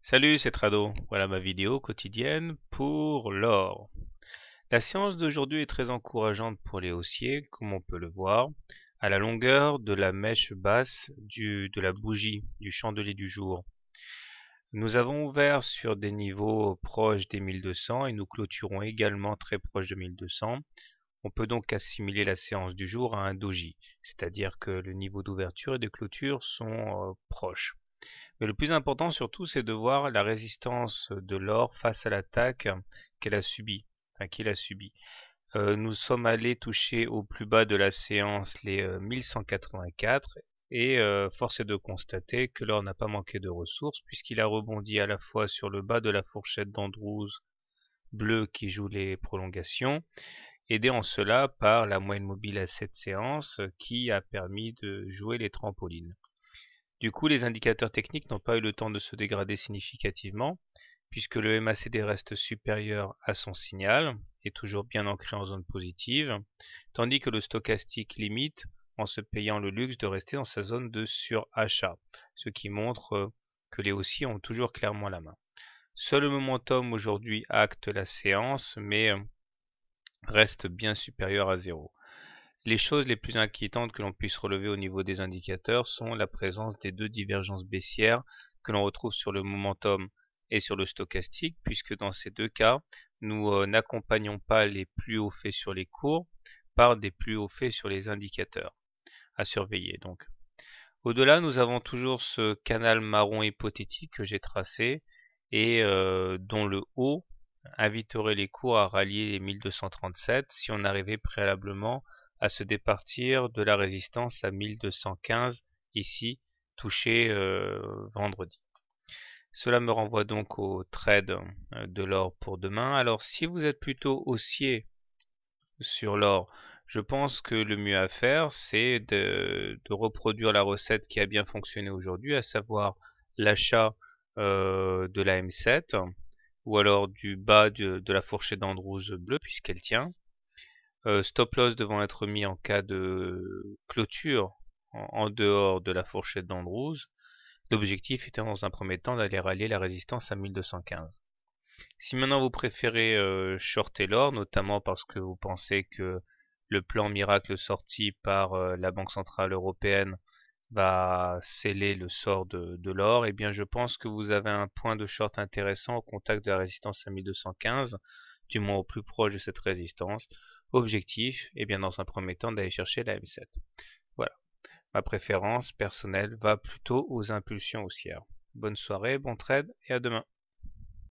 Salut, c'est Trado. Voilà ma vidéo quotidienne pour l'or. La séance d'aujourd'hui est très encourageante pour les haussiers, comme on peut le voir, à la longueur de la mèche basse de la bougie du chandelier du jour. Nous avons ouvert sur des niveaux proches des 1200 et nous clôturons également très proche de 1200. On peut donc assimiler la séance du jour à un doji, c'est-à-dire que le niveau d'ouverture et de clôture sont proches. Mais le plus important surtout, c'est de voir la résistance de l'or face à l'attaque qu'elle a subie, enfin qu'il a subie. Nous sommes allés toucher au plus bas de la séance les 1184 et force est de constater que l'or n'a pas manqué de ressources puisqu'il a rebondi à la fois sur le bas de la fourchette d'Andrews bleu qui joue les prolongations, aidé en cela par la moyenne mobile à cette séance qui a permis de jouer les trampolines. Du coup, les indicateurs techniques n'ont pas eu le temps de se dégrader significativement, puisque le MACD reste supérieur à son signal, et toujours bien ancré en zone positive, tandis que le stochastique limite en se payant le luxe de rester dans sa zone de surachat, ce qui montre que les haussiers ont toujours clairement la main. Seul le momentum aujourd'hui acte la séance, mais reste bien supérieur à zéro. Les choses les plus inquiétantes que l'on puisse relever au niveau des indicateurs sont la présence des deux divergences baissières que l'on retrouve sur le momentum et sur le stochastique, puisque dans ces deux cas, nous n'accompagnons pas les plus hauts faits sur les cours par des plus hauts faits sur les indicateurs à surveiller. Donc, au-delà, nous avons toujours ce canal marron hypothétique que j'ai tracé et dont le haut inviterait les cours à rallier les 1237 si on arrivait préalablement à se départir de la résistance à 1215 ici touché vendredi. Cela me renvoie donc au trade de l'or pour demain. Alors si vous êtes plutôt haussier sur l'or, je pense que le mieux à faire, c'est de reproduire la recette qui a bien fonctionné aujourd'hui, à savoir l'achat de la M7, ou alors du bas de la fourchette d'Andrews bleue, puisqu'elle tient. Stop loss devant être mis en cas de clôture en dehors de la fourchette d'Andrews. L'objectif étant dans un premier temps d'aller rallier la résistance à 1215. Si maintenant vous préférez shorter l'or, notamment parce que vous pensez que le plan miracle sorti par la Banque Centrale Européenne va sceller le sort de l'or, eh bien je pense que vous avez un point de short intéressant au contact de la résistance à 1215, du moins au plus proche de cette résistance. Objectif, eh bien dans un premier temps d'aller chercher la M7. Voilà, ma préférence personnelle va plutôt aux impulsions haussières. Bonne soirée, bon trade et à demain.